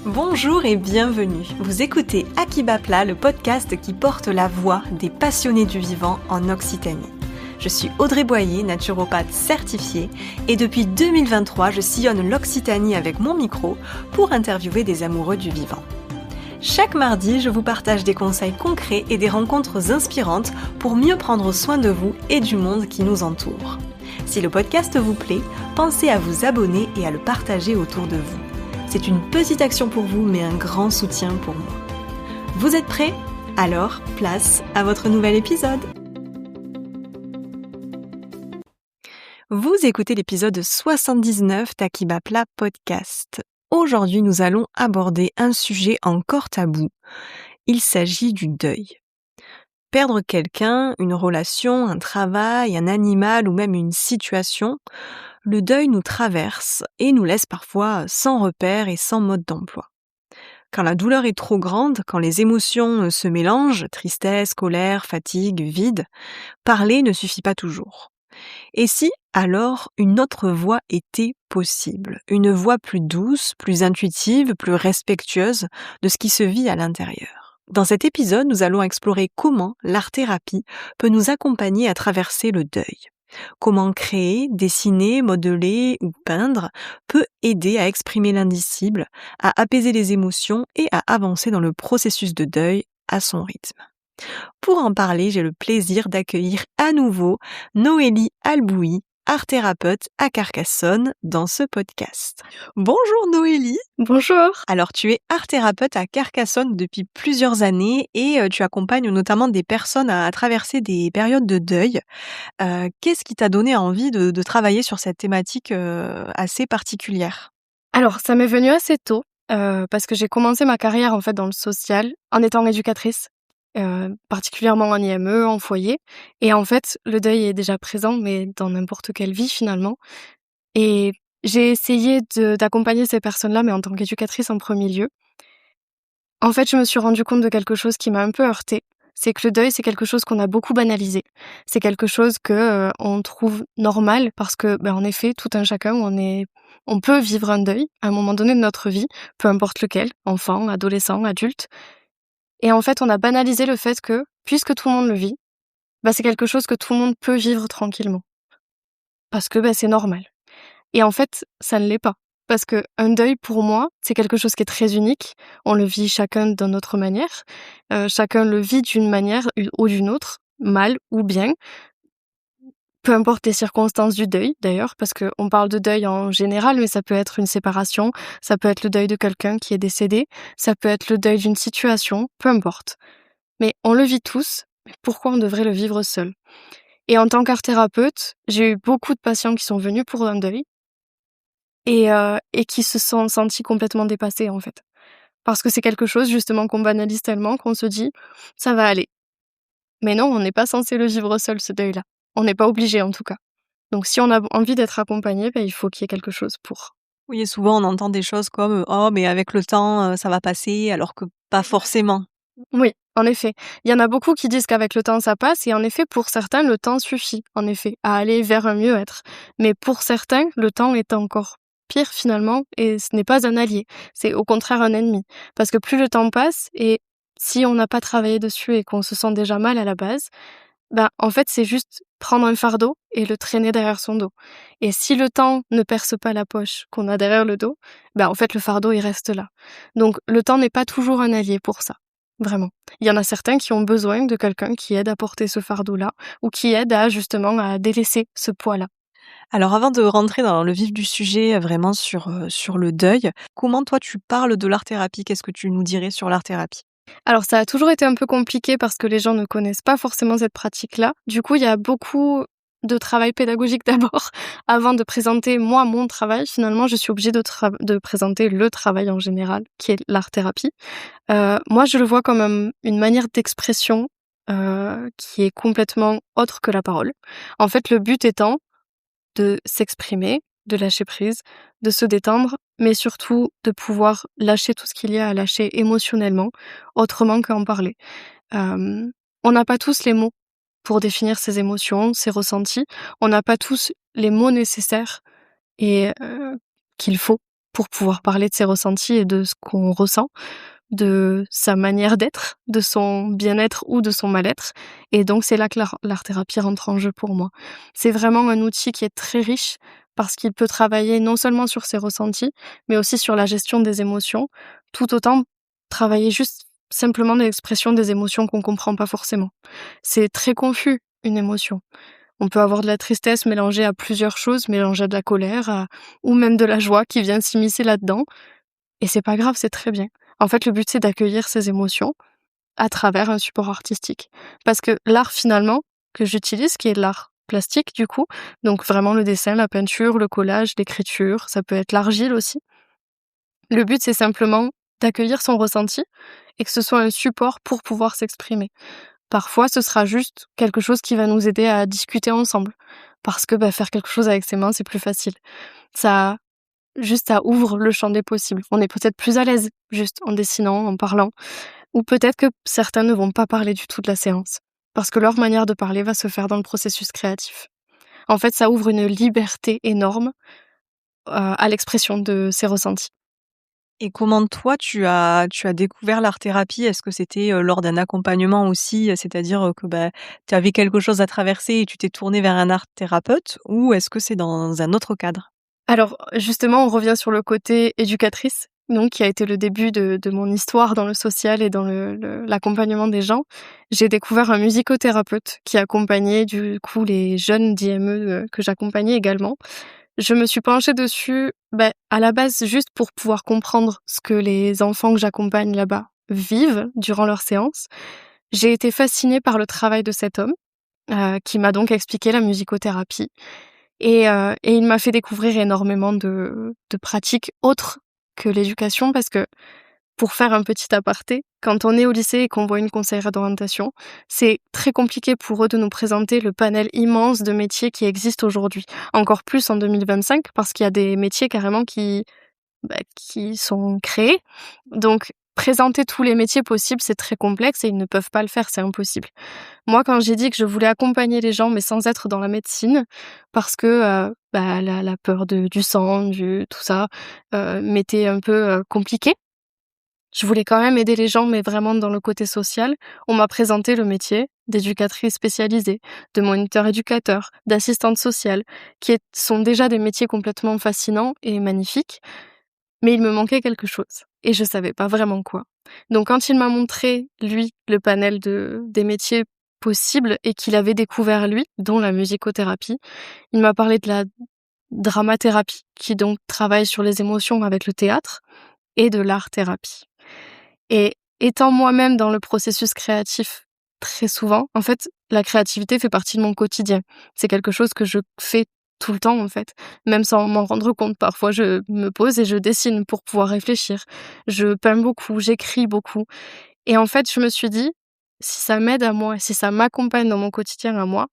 Bonjour et bienvenue. Vous écoutez À qui bat plat, le podcast qui porte la voix des passionnés du vivant en Occitanie. Je suis Audrey Boyer, naturopathe certifiée, et depuis 2023, je sillonne l'Occitanie avec mon micro pour interviewer des amoureux du vivant. Chaque mardi, je vous partage des conseils concrets et des rencontres inspirantes pour mieux prendre soin de vous et du monde qui nous entoure. Si le podcast vous plaît, pensez à vous abonner et à le partager autour de vous. C'est une petite action pour vous, mais un grand soutien pour moi. Vous êtes prêts ? Alors, place à votre nouvel épisode. Vous écoutez l'épisode 79 d'À qui bat plat podcast. Aujourd'hui, nous allons aborder un sujet encore tabou. Il s'agit du deuil. Perdre quelqu'un, une relation, un travail, un animal ou même une situation, le deuil nous traverse et nous laisse parfois sans repère et sans mode d'emploi. Quand la douleur est trop grande, quand les émotions se mélangent, tristesse, colère, fatigue, vide, parler ne suffit pas toujours. Et si, alors, une autre voie était possible, une voie plus douce, plus intuitive, plus respectueuse de ce qui se vit à l'intérieur. Dans cet épisode, nous allons explorer comment l'art-thérapie peut nous accompagner à traverser le deuil. Comment créer, dessiner, modeler ou peindre peut aider à exprimer l'indicible, à apaiser les émotions et à avancer dans le processus de deuil à son rythme. Pour en parler, j'ai le plaisir d'accueillir à nouveau Noélie Albouy, art-thérapeute à Carcassonne, dans ce podcast. Bonjour Noélie. Bonjour. Alors tu es art-thérapeute à Carcassonne depuis plusieurs années et tu accompagnes notamment des personnes à traverser des périodes de deuil. Qu'est-ce qui t'a donné envie de travailler sur cette thématique assez particulière ? Alors, ça m'est venu assez tôt parce que j'ai commencé ma carrière en fait dans le social en étant éducatrice, particulièrement en IME, en foyer. Et en fait, le deuil est déjà présent, mais dans n'importe quelle vie finalement. Et j'ai essayé d'accompagner ces personnes-là, mais en tant qu'éducatrice en premier lieu. En fait, je me suis rendu compte de quelque chose qui m'a un peu heurtée. C'est que le deuil, c'est quelque chose qu'on a beaucoup banalisé. C'est quelque chose que on trouve normal parce que, en effet, tout un chacun, on peut vivre un deuil à un moment donné de notre vie, peu importe lequel, enfant, adolescent, adulte. Et en fait, on a banalisé le fait que, puisque tout le monde le vit, c'est quelque chose que tout le monde peut vivre tranquillement. Parce que c'est normal. Et en fait, ça ne l'est pas. Parce que un deuil, pour moi, c'est quelque chose qui est très unique. On le vit chacun d'une autre manière. Chacun le vit d'une manière ou d'une autre, mal ou bien. Peu importe les circonstances du deuil, d'ailleurs, parce qu'on parle de deuil en général, mais ça peut être une séparation, ça peut être le deuil de quelqu'un qui est décédé, ça peut être le deuil d'une situation, peu importe. Mais on le vit tous, mais pourquoi on devrait le vivre seul ? Et en tant qu'art-thérapeute, j'ai eu beaucoup de patients qui sont venus pour un deuil, et qui se sont sentis complètement dépassés, en fait. Parce que c'est quelque chose, justement, qu'on banalise tellement qu'on se dit « ça va aller ». Mais non, on n'est pas censé le vivre seul, ce deuil-là. On n'est pas obligé, en tout cas. Donc si on a envie d'être accompagné, il faut qu'il y ait quelque chose pour. Oui, et souvent on entend des choses comme « Oh, mais avec le temps, ça va passer », alors que pas forcément. Oui, en effet. Il y en a beaucoup qui disent qu'avec le temps, ça passe, et en effet, pour certains, le temps suffit, en effet, à aller vers un mieux-être. Mais pour certains, le temps est encore pire, finalement, et ce n'est pas un allié. C'est au contraire un ennemi. Parce que plus le temps passe, et si on n'a pas travaillé dessus et qu'on se sent déjà mal à la base, en fait, c'est juste prendre un fardeau et le traîner derrière son dos. Et si le temps ne perce pas la poche qu'on a derrière le dos, en fait, le fardeau, il reste là. Donc, le temps n'est pas toujours un allié pour ça. Vraiment. Il y en a certains qui ont besoin de quelqu'un qui aide à porter ce fardeau-là ou qui aide justement à délaisser ce poids-là. Alors avant de rentrer dans le vif du sujet, vraiment sur le deuil, comment toi tu parles de l'art-thérapie ? Qu'est-ce que tu nous dirais sur l'art-thérapie ? Alors ça a toujours été un peu compliqué parce que les gens ne connaissent pas forcément cette pratique-là. Du coup, il y a beaucoup de travail pédagogique d'abord avant de présenter moi mon travail. Finalement, je suis obligée de présenter le travail en général, qui est l'art-thérapie. Moi, je le vois comme une manière d'expression qui est complètement autre que la parole. En fait, le but étant de s'exprimer, de lâcher prise, de se détendre, mais surtout de pouvoir lâcher tout ce qu'il y a à lâcher émotionnellement, autrement qu'en parler. On n'a pas tous les mots pour définir ses émotions, ses ressentis. On n'a pas tous les mots nécessaires et qu'il faut pour pouvoir parler de ses ressentis et de ce qu'on ressent, de sa manière d'être, de son bien-être ou de son mal-être. Et donc, c'est là que l'art-thérapie rentre en jeu pour moi. C'est vraiment un outil qui est très riche parce qu'il peut travailler non seulement sur ses ressentis, mais aussi sur la gestion des émotions, tout autant travailler juste simplement l'expression des émotions qu'on comprend pas forcément. C'est très confus, une émotion. On peut avoir de la tristesse mélangée à plusieurs choses, mélangée à de la colère, ou même de la joie qui vient s'immiscer là-dedans. Et c'est pas grave, c'est très bien. En fait, le but, c'est d'accueillir ces émotions à travers un support artistique. Parce que l'art, finalement, que j'utilise, qui est l'art plastique, du coup, donc vraiment le dessin, la peinture, le collage, l'écriture, ça peut être l'argile aussi. Le but, c'est simplement d'accueillir son ressenti et que ce soit un support pour pouvoir s'exprimer. Parfois, ce sera juste quelque chose qui va nous aider à discuter ensemble. Parce que faire quelque chose avec ses mains, c'est plus facile. Ça, juste, ça ouvre le champ des possibles. On est peut-être plus à l'aise, juste en dessinant, en parlant. Ou peut-être que certains ne vont pas parler du tout de la séance. Parce que leur manière de parler va se faire dans le processus créatif. En fait, ça ouvre une liberté énorme à l'expression de ses ressentis. Et comment toi tu as découvert l'art-thérapie? Est-ce que c'était, lors d'un accompagnement aussi, c'est-à-dire, que, tu avais quelque chose à traverser et tu t'es tournée vers un art-thérapeute? Ou est-ce que c'est dans un autre cadre? Alors, justement, on revient sur le côté éducatrice, donc qui a été le début de mon histoire dans le social et dans l'accompagnement des gens. J'ai découvert un musicothérapeute qui accompagnait, du coup, les jeunes d'IME, que j'accompagnais également. Je me suis penchée dessus, à la base, juste pour pouvoir comprendre ce que les enfants que j'accompagne là-bas vivent durant leurs séances. J'ai été fascinée par le travail de cet homme, qui m'a donc expliqué la musicothérapie. Et il m'a fait découvrir énormément de pratiques autres que l'éducation parce que, pour faire un petit aparté, quand on est au lycée et qu'on voit une conseillère d'orientation, c'est très compliqué pour eux de nous présenter le panel immense de métiers qui existent aujourd'hui. Encore plus en 2025 parce qu'il y a des métiers carrément qui sont créés. Donc présenter tous les métiers possibles, c'est très complexe et ils ne peuvent pas le faire, c'est impossible. Moi, quand j'ai dit que je voulais accompagner les gens, mais sans être dans la médecine, parce que, la peur du sang, tout ça, m'était un peu, compliquée. Je voulais quand même aider les gens, mais vraiment dans le côté social. On m'a présenté le métier d'éducatrice spécialisée, de moniteur éducateur, d'assistante sociale, sont déjà des métiers complètement fascinants et magnifiques, mais il me manquait quelque chose et je savais pas vraiment quoi. Donc quand il m'a montré, lui, le panel des métiers possibles et qu'il avait découvert lui, dont la musicothérapie, il m'a parlé de la dramathérapie, qui donc travaille sur les émotions avec le théâtre, et de l'art-thérapie. Et étant moi-même dans le processus créatif très souvent, en fait, la créativité fait partie de mon quotidien. C'est quelque chose que je fais tout le temps, en fait, même sans m'en rendre compte. Parfois, je me pose et je dessine pour pouvoir réfléchir. Je peins beaucoup, j'écris beaucoup. Et en fait, je me suis dit: «Si ça m'aide à moi, si ça m'accompagne dans mon quotidien à moi,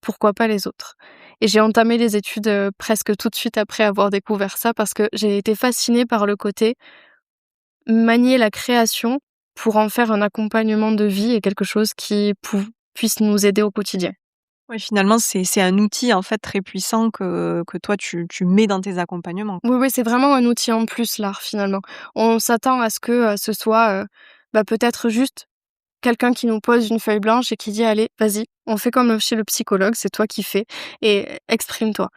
pourquoi pas les autres?» Et j'ai entamé les études, presque tout de suite après avoir découvert ça parce que j'ai été fascinée par le côté manier la création pour en faire un accompagnement de vie et quelque chose qui puisse nous aider au quotidien. Oui, finalement, c'est un outil, en fait, très puissant que toi tu mets dans tes accompagnements. Oui, oui, c'est vraiment un outil en plus, l'art, finalement. On s'attend à ce que, ce soit, peut-être juste quelqu'un qui nous pose une feuille blanche et qui dit: «Allez, vas-y, on fait comme chez le psychologue, c'est toi qui fais et exprime-toi».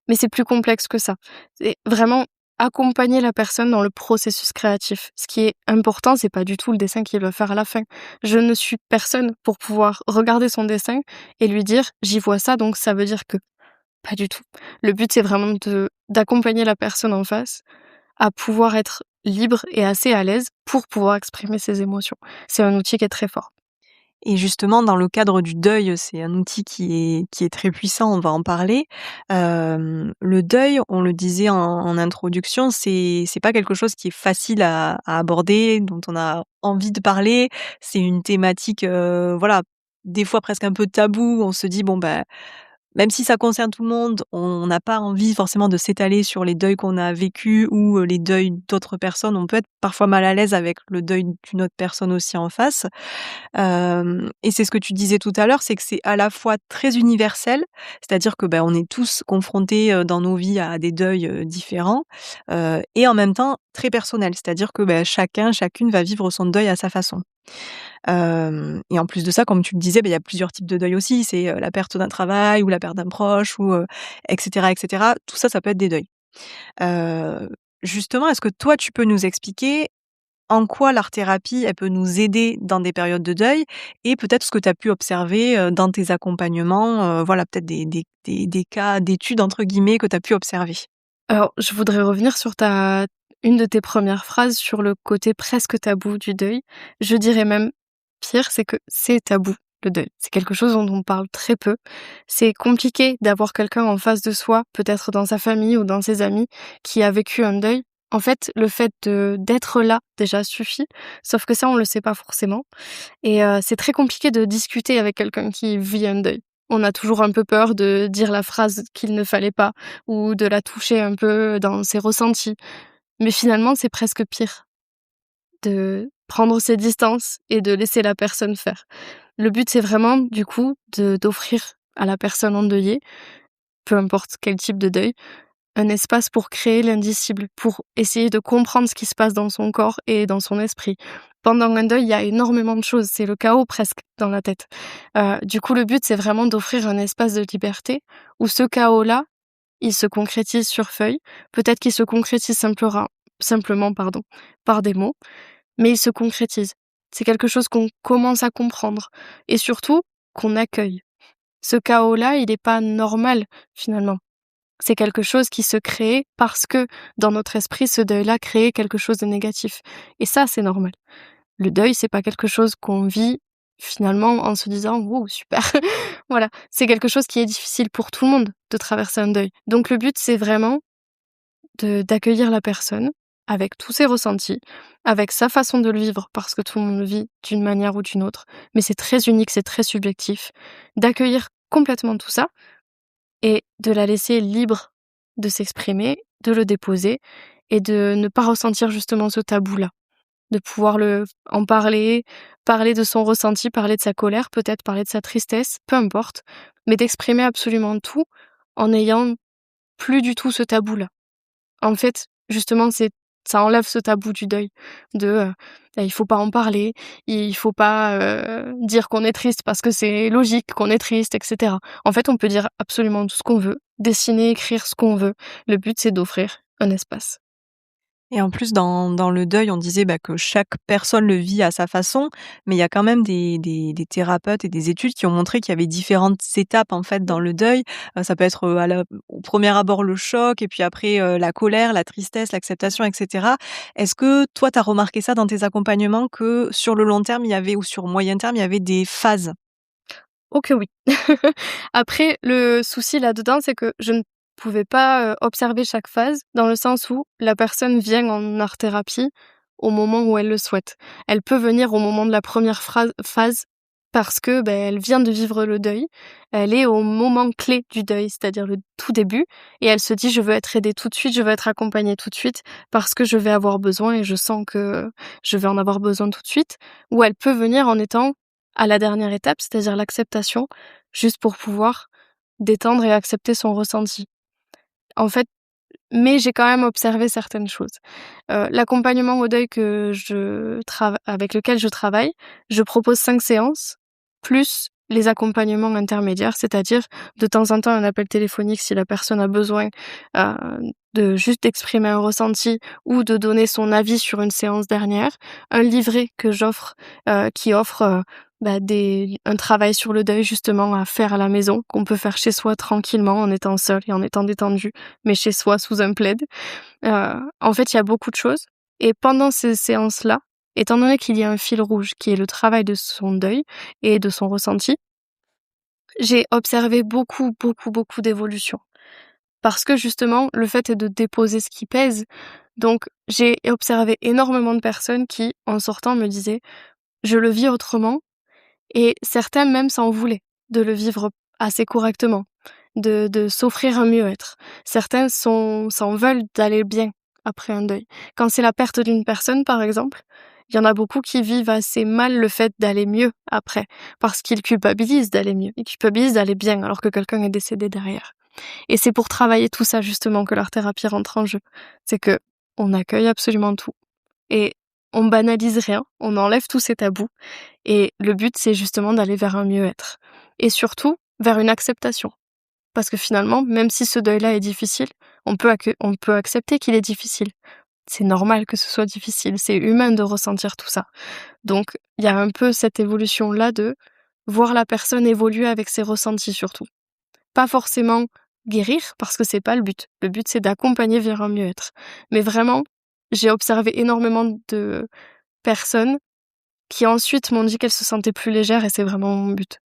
Mais c'est plus complexe que ça. C'est vraiment accompagner la personne dans le processus créatif. Ce qui est important, c'est pas du tout le dessin qu'il va faire à la fin. Je ne suis personne pour pouvoir regarder son dessin et lui dire: «J'y vois ça, donc ça veut dire que». Pas du tout. Le but, c'est vraiment d'accompagner la personne en face à pouvoir être libre et assez à l'aise pour pouvoir exprimer ses émotions. C'est un outil qui est très fort. Et justement, dans le cadre du deuil, c'est un outil qui est très puissant, on va en parler. Le deuil, on le disait en introduction, c'est pas quelque chose qui est facile à aborder, dont on a envie de parler. C'est une thématique, voilà, des fois presque un peu taboue. On se dit: «Bon, même si ça concerne tout le monde, on n'a pas envie forcément de s'étaler sur les deuils qu'on a vécus ou, les deuils d'autres personnes. On peut être parfois mal à l'aise avec le deuil d'une autre personne aussi en face. Hem et c'est ce que tu disais tout à l'heure, c'est que c'est à la fois très universel, c'est-à-dire que, on est tous confrontés, dans nos vies à des deuils, différents, et en même temps très personnel. C'est-à-dire que, chacun, chacune va vivre son deuil à sa façon. Et en plus de ça, comme tu le disais, il y a plusieurs types de deuil aussi. C'est, la perte d'un travail ou la perte d'un proche ou, et cetera, et cetera. Tout ça, ça peut être des deuils. Heu, Justement, est-ce que toi, tu peux nous expliquer en quoi l'art-thérapie, elle peut nous aider dans des périodes de deuil et peut-être ce que tu as pu observer, dans tes accompagnements, voilà, peut-être des cas «d'études» entre guillemets que tu as pu observer? Alors, je voudrais revenir sur ta une de tes premières phrases sur le côté presque tabou du deuil. Je dirais même pire, c'est que c'est tabou, le deuil. C'est quelque chose dont on parle très peu. C'est compliqué d'avoir quelqu'un en face de soi, peut-être dans sa famille ou dans ses amis, qui a vécu un deuil. En fait, le fait d'être là, déjà, suffit. Sauf que ça, on le sait pas forcément. Et c'est très compliqué de discuter avec quelqu'un qui vit un deuil. On a toujours un peu peur de dire la phrase qu'il ne fallait pas ou de la toucher un peu dans ses ressentis. Mais finalement, c'est presque pire de prendre ses distances et de laisser la personne faire. Le but, c'est vraiment, du coup, d'offrir à la personne endeuillée, peu importe quel type de deuil, un espace pour créer l'indicible, pour essayer de comprendre ce qui se passe dans son corps et dans son esprit. Pendant un deuil, il y a énormément de choses, c'est le chaos presque dans la tête. Du coup, le but, c'est vraiment d'offrir un espace de liberté où ce chaos-là, il se concrétise sur feuille. Peut-être qu'il se concrétise simplement, pardon, par des mots, mais il se concrétise. C'est quelque chose qu'on commence à comprendre et surtout qu'on accueille. Ce chaos-là, il n'est pas normal finalement. C'est quelque chose qui se crée parce que dans notre esprit, ce deuil-là crée quelque chose de négatif. Et ça, c'est normal. Le deuil, c'est pas quelque chose qu'on vit finalement en se disant «Wouh, super!» Voilà, c'est quelque chose qui est difficile pour tout le monde de traverser un deuil. Donc le but, c'est vraiment d'accueillir la personne avec tous ses ressentis, avec sa façon de le vivre, parce que tout le monde le vit d'une manière ou d'une autre, mais c'est très unique, c'est très subjectif. D'accueillir complètement tout ça et de la laisser libre de s'exprimer, de le déposer et de ne pas ressentir justement ce tabou-là. De pouvoir en parler, parler de son ressenti, parler de sa colère, peut-être parler de sa tristesse, peu importe, mais d'exprimer absolument tout en n'ayant plus du tout ce tabou-là. En fait, justement, ça enlève ce tabou du deuil de, il faut pas en parler, il faut pas, dire qu'on est triste parce que c'est logique qu'on est triste et cetera. En fait, on peut dire absolument tout ce qu'on veut, dessiner, écrire ce qu'on veut. Le but, c'est d'offrir un espace. Et en plus, dans le deuil, on disait, que chaque personne le vit à sa façon, mais il y a quand même des thérapeutes et des études qui ont montré qu'il y avait différentes étapes, en fait, dans le deuil. Ça peut être, au premier abord, le choc et puis après, la colère, la tristesse, l'acceptation et cetera. Est-ce que toi, tu as remarqué ça dans tes accompagnements que sur le long terme, il y avait ou sur moyen terme, il y avait des phases? Oh que oui. Après, le souci là-dedans, c'est que je ne pouvais pas, observer chaque phase, dans le sens où la personne vient en art-thérapie au moment où elle le souhaite. Elle peut venir au moment de la première phase parce que, elle vient de vivre le deuil. Elle est au moment clé du deuil, c'est-à-dire le tout début et elle se dit: «Je veux être aidée tout de suite, je veux être accompagnée tout de suite parce que je vais avoir besoin et je sens que je vais en avoir besoin tout de suite». Ou elle peut venir en étant à la dernière étape, c'est-à-dire l'acceptation, juste pour pouvoir détendre et accepter son ressenti. En fait, mais j'ai quand même observé certaines choses. L'accompagnement au deuil avec lequel je travaille, je propose 5 séances, plus les accompagnements intermédiaires, c'est-à-dire de temps en temps un appel téléphonique si la personne a besoin, heu, de juste exprimer un ressenti ou de donner son avis sur une séance dernière. Un livret que j'offre, qui offre, un travail sur le deuil justement à faire à la maison, qu'on peut faire chez soi tranquillement en étant seul et en étant détendu, mais chez soi sous un plaid. En fait, il y a beaucoup de choses et pendant ces séances-là, étant donné qu'il y a un fil rouge qui est le travail de son deuil et de son ressenti, j'ai observé beaucoup, beaucoup, beaucoup d'évolutions. Parce que justement, le fait est de déposer ce qui pèse. Donc, j'ai observé énormément de personnes qui, en sortant, me disaient: «Je le vis autrement» et certaines même s'en voulaient de le vivre assez correctement. de s'offrir un mieux-être. Certains s'en veulent d'aller bien après un deuil. Quand c'est la perte d'une personne, par exemple, il y en a beaucoup qui vivent assez mal le fait d'aller mieux après, parce qu'ils culpabilisent d'aller mieux. Ils culpabilisent d'aller bien alors que quelqu'un est décédé derrière. Et c'est pour travailler tout ça justement que l'art thérapie rentre en jeu. C'est que on accueille absolument tout et on banalise rien, on enlève tous ces tabous et le but c'est justement d'aller vers un mieux-être et surtout vers une acceptation. Parce que finalement, même si ce deuil-là est difficile, on peut accepter qu'il est difficile. C'est normal que ce soit difficile, c'est humain de ressentir tout ça. Donc il y a un peu cette évolution-là de voir la personne évoluer avec ses ressentis surtout. Pas forcément guérir, parce que c'est pas le but. Le but, c'est d'accompagner vers un mieux-être. Mais vraiment, j'ai observé énormément de personnes qui ensuite m'ont dit qu'elles se sentaient plus légères et c'est vraiment mon but.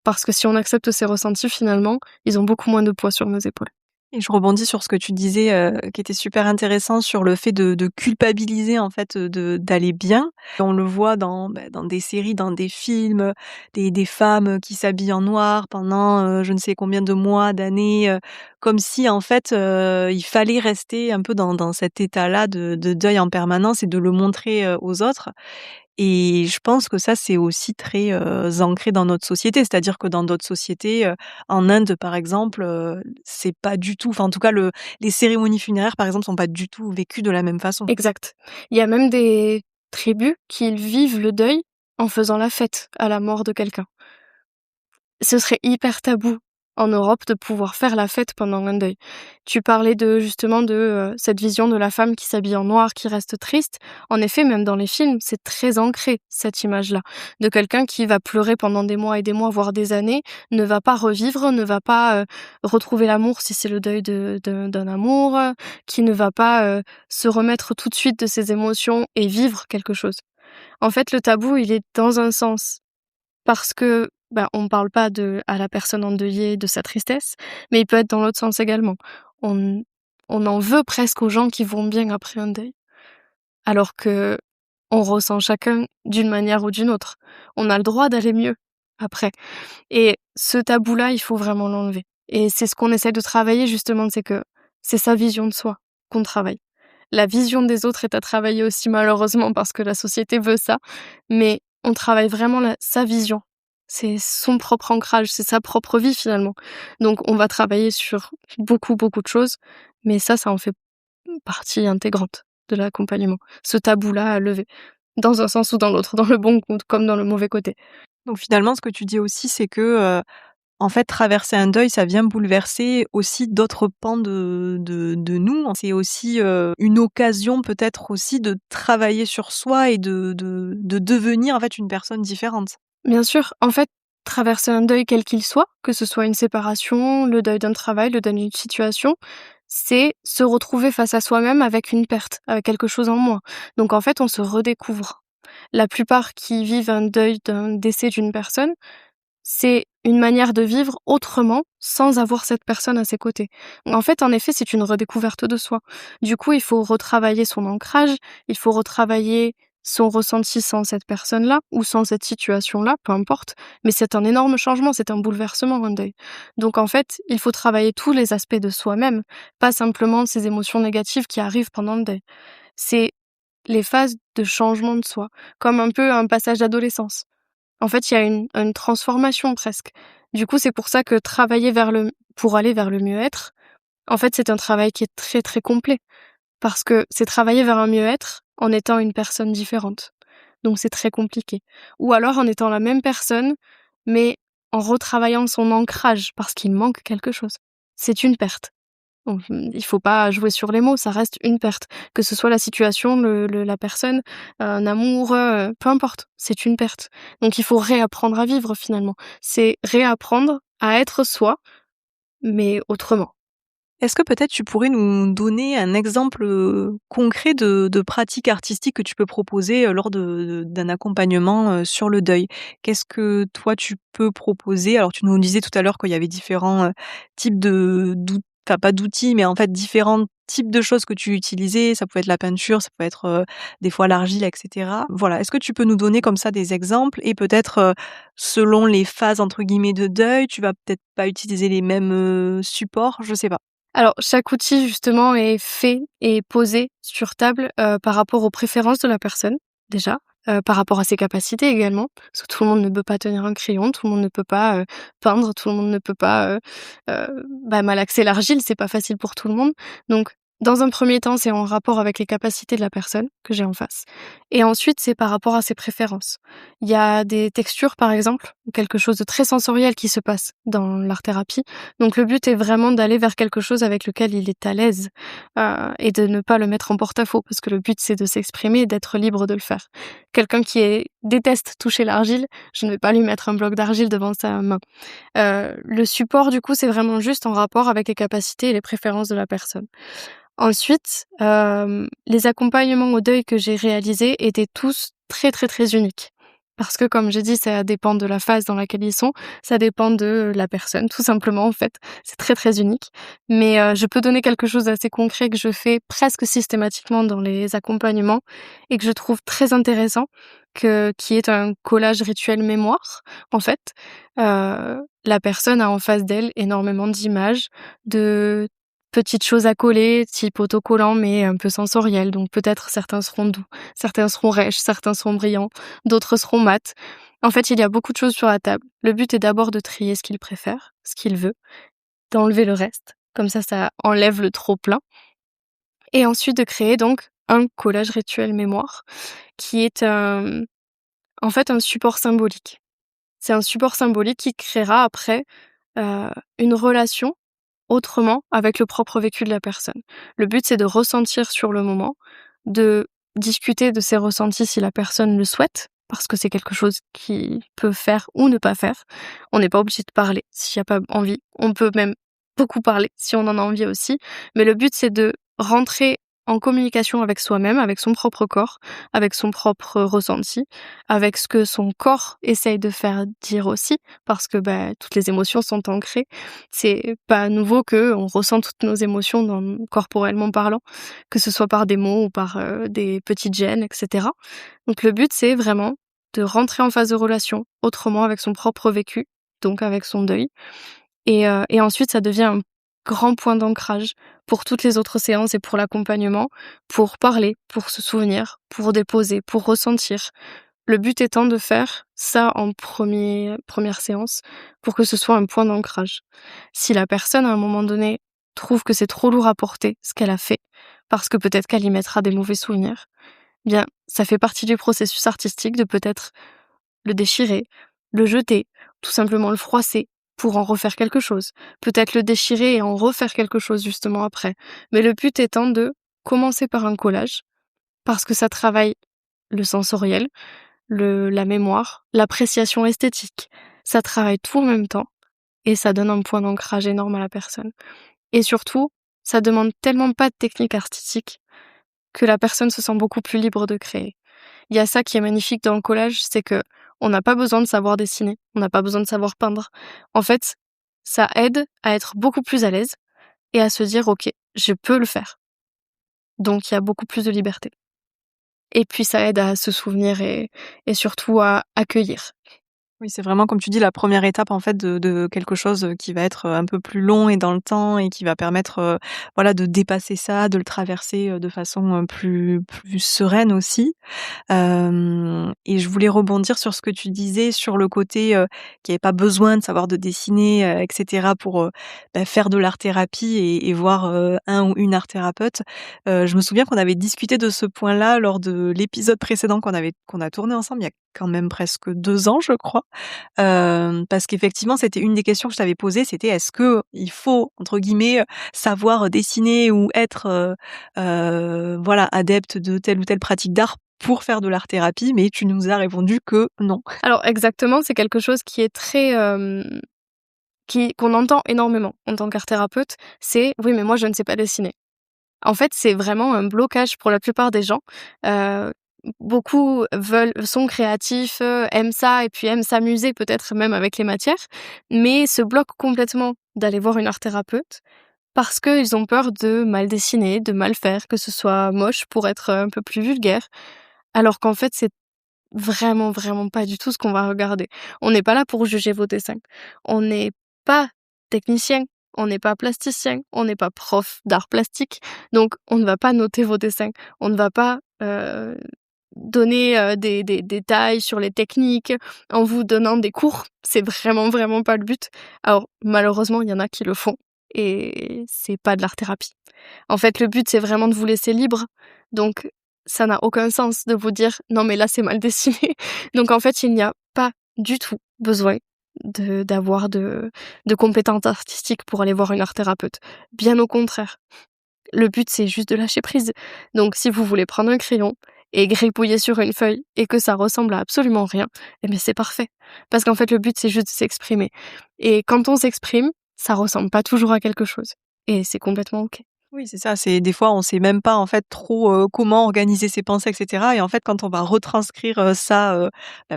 Parce que si on accepte ces ressentis, finalement, ils ont beaucoup moins de poids sur nos épaules. Et je rebondis sur ce que tu disais, qui était super intéressant sur le fait de culpabiliser en fait, d'aller bien. On le voit dans des séries, dans des films, des femmes, qui s'habillent en noir pendant, je ne sais combien de mois, d'années, comme si en fait, il fallait rester un peu dans cet état-là de deuil en permanence et de le montrer, aux autres. Et je pense que ça, c'est aussi très, ancré dans notre société. C'est-à-dire que dans d'autres sociétés, en Inde, par exemple, c'est pas du tout enfin, en tout cas, les cérémonies funéraires, par exemple, sont pas du tout vécues de la même façon. Exact. Il y a même des tribus qui vivent le deuil en faisant la fête à la mort de quelqu'un. Ce serait hyper tabou en Europe de pouvoir faire la fête pendant un deuil. Tu parlais justement de cette vision de la femme qui s'habille en noir, qui reste triste. En effet, même dans les films, c'est très ancré cette image-là de quelqu'un qui va pleurer pendant des mois et des mois, voire des années, ne va pas revivre, ne va pas retrouver l'amour si c'est le deuil d'un amour, qui ne va pas se remettre tout de suite de ses émotions et vivre quelque chose. En fait, le tabou, il est dans un sens parce que, on parle pas à la personne endeuillée de sa tristesse, mais il peut être dans l'autre sens également. On on en veut presque aux gens qui vont bien après un deuil, alors que on ressent chacun d'une manière ou d'une autre. On a le droit d'aller mieux après et ce tabou-là, il faut vraiment l'enlever et c'est ce qu'on essaie de travailler justement, c'est que c'est sa vision de soi qu'on travaille. La vision des autres est à travailler aussi malheureusement parce que la société veut ça, mais on travaille vraiment sa vision. C'est son propre ancrage, c'est sa propre vie finalement. Donc on va travailler sur beaucoup, beaucoup de choses, mais ça en fait partie intégrante de l'accompagnement. Ce tabou-là à lever, dans un sens ou dans l'autre, dans le bon comme dans le mauvais côté. Donc finalement, ce que tu dis aussi, c'est que, en fait, traverser un deuil, ça vient bouleverser aussi d'autres pans de nous. C'est aussi, une occasion peut-être aussi de travailler sur soi et de devenir en fait une personne différente. Bien sûr, en fait, traverser un deuil quel qu'il soit, que ce soit une séparation, le deuil d'un travail, le deuil d'une situation, c'est se retrouver face à soi-même avec une perte, avec quelque chose en moins. Donc en fait, on se redécouvre. La plupart qui vivent un deuil d'un décès d'une personne, c'est une manière de vivre autrement sans avoir cette personne à ses côtés. En fait, en effet, c'est une redécouverte de soi. Du coup, il faut retravailler son ancrage, il faut retravailler son ressenti sans cette personne-là ou sans cette situation-là, peu importe. Mais c'est un énorme changement, c'est un bouleversement, un deuil. Donc en fait, il faut travailler tous les aspects de soi-même, pas simplement ces émotions négatives qui arrivent pendant le deuil. C'est les phases de changement de soi, comme un peu un passage d'adolescence. En fait, il y a une transformation presque. Du coup, c'est pour ça que travailler pour aller vers le mieux-être, en fait, c'est un travail qui est très, très complet. Parce que c'est travailler vers un mieux-être en étant une personne différente. Donc c'est très compliqué. Ou alors en étant la même personne, mais en retravaillant son ancrage parce qu'il manque quelque chose. C'est une perte. Donc, il faut pas jouer sur les mots, ça reste une perte. Que ce soit la situation, la personne, un amour, peu importe, c'est une perte. Donc il faut réapprendre à vivre finalement. C'est réapprendre à être soi, mais autrement. Est-ce que peut-être tu pourrais nous donner un exemple, concret de pratique artistique que tu peux proposer, lors d'un accompagnement, sur le deuil? Qu'est-ce que toi tu peux proposer? Alors tu nous disais tout à l'heure qu'il y avait différents, types enfin pas d'outils, mais en fait différents types de choses que tu utilisais. Ça pouvait être la peinture, ça pouvait être, des fois l'argile et cetera. Voilà, est-ce que tu peux nous donner comme ça des exemples et peut-être, selon les «phases» entre guillemets de deuil, tu vas peut-être pas utiliser les mêmes, supports? Je sais pas. Alors, chaque outil justement est fait et posé sur table, par rapport aux préférences de la personne, déjà, par rapport à ses capacités également. Parce que tout le monde ne peut pas tenir un crayon, tout le monde ne peut pas, peindre, tout le monde ne peut pas, malaxer l'argile, c'est pas facile pour tout le monde. Donc, dans un premier temps, c'est en rapport avec les capacités de la personne que j'ai en face et ensuite, c'est par rapport à ses préférences. Il y a des textures, par exemple, ou quelque chose de très sensoriel qui se passe dans l'art-thérapie. Donc le but est vraiment d'aller vers quelque chose avec lequel il est à l'aise, et de ne pas le mettre en porte-à-faux parce que le but, c'est de s'exprimer et d'être libre de le faire. Quelqu'un qui déteste toucher l'argile, je ne vais pas lui mettre un bloc d'argile devant sa main. Le support, du coup, c'est vraiment juste en rapport avec les capacités et les préférences de la personne. Ensuite, les accompagnements au deuil que j'ai réalisés étaient tous très, très, très uniques. Parce que comme j'ai dit, ça dépend de la phase dans laquelle ils sont, ça dépend de la personne, tout simplement, en fait. C'est très, très unique. Mais, je peux donner quelque chose d'assez concret que je fais presque systématiquement dans les accompagnements et que je trouve très intéressant, qui est un collage rituel mémoire, en fait. La personne a en face d'elle énormément d'images, de petites choses à coller, type autocollant, mais un peu sensoriel. Donc peut-être certains seront doux, certains seront rêches, certains seront brillants, d'autres seront mat. En fait, il y a beaucoup de choses sur la table. Le but est d'abord de trier ce qu'il préfère, ce qu'il veut, d'enlever le reste. Comme ça enlève le trop plein. Et ensuite de créer donc un collage rituel mémoire qui est en fait un support symbolique. C'est un support symbolique qui créera après une relation autrement avec le propre vécu de la personne. Le but, c'est de ressentir sur le moment, de discuter de ses ressentis si la personne le souhaite, parce que c'est quelque chose qui peut faire ou ne pas faire. On n'est pas obligé de parler s'il n'y a pas envie. On peut même beaucoup parler si on en a envie aussi. Mais le but, c'est de rentrer en communication avec soi-même, avec son propre corps, avec son propre ressenti, avec ce que son corps essaye de faire dire aussi, parce que toutes les émotions sont ancrées. C'est pas nouveau que on ressent toutes nos émotions corporellement parlant, que ce soit par des mots ou par des petites gênes, etc. Donc le but, c'est vraiment de rentrer en phase de relation autrement avec son propre vécu, donc avec son deuil. Et ensuite, ça devient un grand point d'ancrage pour toutes les autres séances et pour l'accompagnement, pour parler, pour se souvenir, pour déposer, pour ressentir. Le but étant de faire ça en première séance pour que ce soit un point d'ancrage. Si la personne, à un moment donné, trouve que c'est trop lourd à porter, ce qu'elle a fait, parce que peut-être qu'elle y mettra des mauvais souvenirs, bien, ça fait partie du processus artistique de peut-être le déchirer, le jeter, tout simplement le froisser pour en refaire quelque chose. Peut-être le déchirer et en refaire quelque chose justement après. Mais le but étant de commencer par un collage, parce que ça travaille le sensoriel, la mémoire, l'appréciation esthétique. Ça travaille tout en même temps et ça donne un point d'ancrage énorme à la personne. Et surtout, ça demande tellement pas de technique artistique que la personne se sent beaucoup plus libre de créer. Il y a ça qui est magnifique dans le collage, c'est que on n'a pas besoin de savoir dessiner, on n'a pas besoin de savoir peindre. En fait, ça aide à être beaucoup plus à l'aise et à se dire OK, je peux le faire. Donc il y a beaucoup plus de liberté. Et puis ça aide à se souvenir et surtout à accueillir. Oui, c'est vraiment comme tu dis la première étape en fait de quelque chose, qui va être, un peu plus long et dans le temps et qui va permettre, voilà de dépasser ça, de le traverser, de façon, plus sereine aussi. Et je voulais rebondir sur ce que tu disais sur le côté, qu'il y avait pas besoin de savoir de dessiner, et cetera pour, faire de l'art-thérapie et voir, un ou une art-thérapeute. Je me souviens qu'on avait discuté de ce point-là lors de l'épisode précédent qu'on a tourné ensemble il y a quand même presque 2 ans, je crois. Parce qu'effectivement, c'était une des questions que je t'avais posées, c'était: «Est-ce qu'il faut, entre guillemets, savoir dessiner ou être, voilà, adepte de telle ou telle pratique d'art pour faire de l'art-thérapie?» mais tu nous as répondu que non. Alors exactement, c'est quelque chose qui est très, qu'on entend énormément en tant qu'art-thérapeute, c'est: «Oui, mais moi je ne sais pas dessiner». En fait, c'est vraiment un blocage pour la plupart des gens. Heu, Beaucoup sont créatifs, aiment ça et puis aiment s'amuser peut-être même avec les matières, mais se bloquent complètement d'aller voir une art-thérapeute parce qu'ils ont peur de mal dessiner, de mal faire, que ce soit moche pour être un peu plus vulgaire, alors qu'en fait, c'est vraiment, vraiment pas du tout ce qu'on va regarder. On n'est pas là pour juger vos dessins. On n'est pas technicien, on n'est pas plasticien, on n'est pas prof d'art plastique, donc on ne va pas noter vos dessins. On ne va pas donner des détails sur les techniques en vous donnant des cours. C'est vraiment, vraiment pas le but. Alors, malheureusement, il y en a qui le font et c'est pas de l'art-thérapie. En fait, le but, c'est vraiment de vous laisser libre. Donc, ça n'a aucun sens de vous dire non mais là c'est mal dessiné. Donc en fait il n'y a pas du tout besoin d'avoir de compétences artistiques pour aller voir une art thérapeute. Bien au contraire. Le but c'est juste de lâcher prise. Donc si vous voulez prendre un crayon et gribouiller sur une feuille et que ça ressemble à absolument rien, eh bien c'est parfait. Parce qu'en fait le but c'est juste de s'exprimer. Et quand on s'exprime, ça ressemble pas toujours à quelque chose. Et c'est complètement ok. Oui, c'est ça, c'est des fois on sait même pas en fait trop, comment organiser ses pensées et cetera et en fait quand on va retranscrire, ça,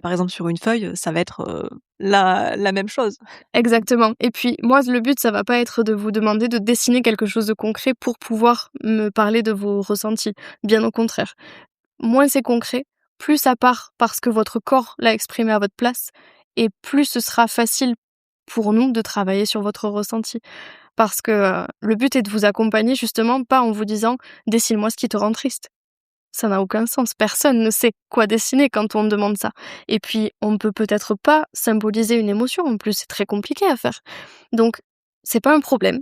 par exemple sur une feuille, ça va être, la même chose. Exactement. Et puis moi, le but, ça va pas être de vous demander de dessiner quelque chose de concret pour pouvoir me parler de vos ressentis. Bien au contraire. Moins c'est concret, plus ça part parce que votre corps l'a exprimé à votre place et plus ce sera facile pour nous de travailler sur votre ressenti. Parce que le but est de vous accompagner justement pas en vous disant « dessine-moi ce qui te rend triste ». Ça n'a aucun sens. Personne ne sait quoi dessiner quand on demande ça. Et puis, on ne peut peut-être pas symboliser une émotion. En plus, c'est très compliqué à faire. Donc, c'est pas un problème.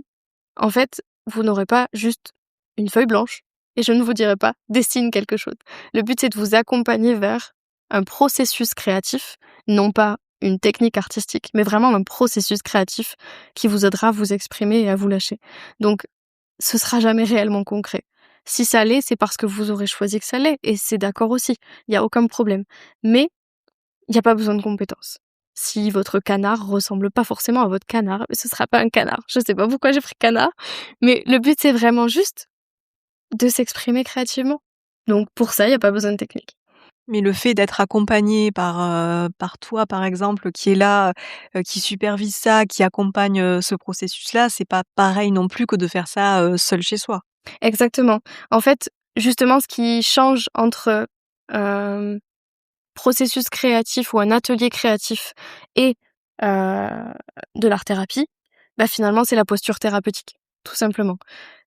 En fait, vous n'aurez pas juste une feuille blanche et je ne vous dirai pas dessine quelque chose. Le but, c'est de vous accompagner vers un processus créatif, non pas une technique artistique, mais vraiment un processus créatif qui vous aidera à vous exprimer et à vous lâcher. Donc, ce sera jamais réellement concret. Si ça l'est, c'est parce que vous aurez choisi que ça l'est, et c'est d'accord aussi, il n'y a aucun problème. Mais il n'y a pas besoin de compétences. Si votre canard ressemble pas forcément à votre canard, ce sera pas un canard. Je sais pas pourquoi j'ai pris canard, mais le but c'est vraiment juste de s'exprimer créativement. Donc pour ça, il n'y a pas besoin de technique. Mais le fait d'être accompagné par toi par exemple qui est là, qui supervise ça, qui accompagne, ce processus-là, c'est pas pareil non plus que de faire ça, seul chez soi. Exactement. En fait, justement, ce qui change entre processus créatif ou un atelier créatif et de l'art-thérapie, bah, finalement, c'est la posture thérapeutique, tout simplement.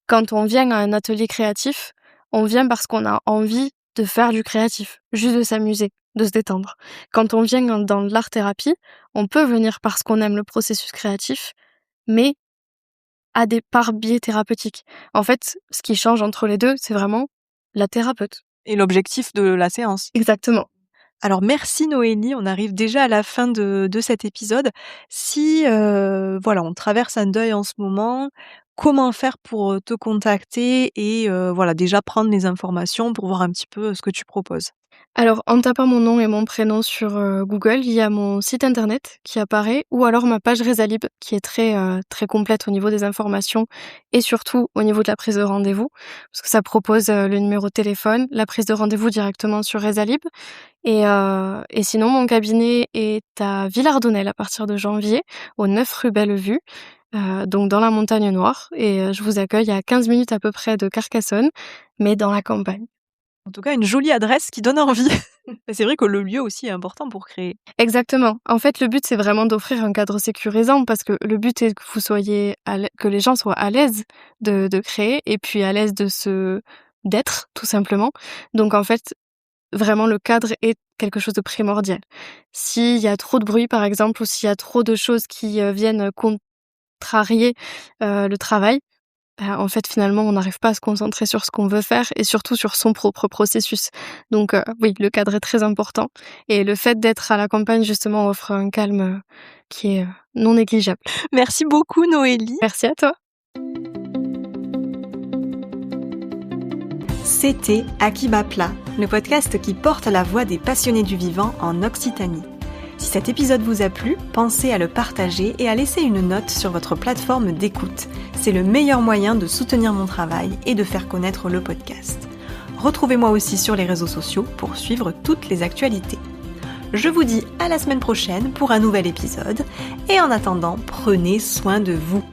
Quand on vient à un atelier créatif, on vient parce qu'on a envie de faire du créatif, juste de s'amuser, de se détendre. Quand on vient dans l'art-thérapie, on peut venir parce qu'on aime le processus créatif, mais par biais thérapeutique. En fait, ce qui change entre les deux, c'est vraiment la thérapeute. Et l'objectif de la séance. Exactement. Alors merci Noélie, on arrive déjà à la fin de cet épisode. Si, voilà, on traverse un deuil en ce moment, comment faire pour, te contacter et voilà, déjà prendre les informations pour voir un petit peu, ce que tu proposes? Alors, en tapant mon nom et mon prénom sur Google, il y a mon site internet qui apparaît, ou alors ma page Resalib qui est très complète au niveau des informations et surtout au niveau de la prise de rendez-vous, parce que ça propose le numéro de téléphone, la prise de rendez-vous directement sur Resalib. Et sinon, mon cabinet est à Villardonnel à partir de janvier, au 9 rue Bellevue, donc dans la Montagne Noire. Et je vous accueille à 15 minutes à peu près de Carcassonne, mais dans la campagne. En tout cas, une jolie adresse qui donne envie. Et c'est vrai que le lieu aussi est important pour créer. Exactement. En fait, le but, c'est vraiment d'offrir un cadre sécurisant parce que le but est que vous soyez que les gens soient à l'aise de créer et puis à l'aise d'être, tout simplement. Donc, en fait, vraiment, le cadre est quelque chose de primordial. S'il y a trop de bruit, par exemple, ou s'il y a trop de choses qui viennent contrarier le travail, en fait, finalement, on n'arrive pas à se concentrer sur ce qu'on veut faire et surtout sur son propre processus. Donc oui, le cadre est très important et le fait d'être à la campagne, justement, offre un calme qui est non négligeable. Merci beaucoup Noélie. Merci à toi. C'était Akiba Plat, le podcast qui porte la voix des passionnés du vivant en Occitanie. Si cet épisode vous a plu, pensez à le partager et à laisser une note sur votre plateforme d'écoute. C'est le meilleur moyen de soutenir mon travail et de faire connaître le podcast. Retrouvez-moi aussi sur les réseaux sociaux pour suivre toutes les actualités. Je vous dis à la semaine prochaine pour un nouvel épisode et en attendant, prenez soin de vous.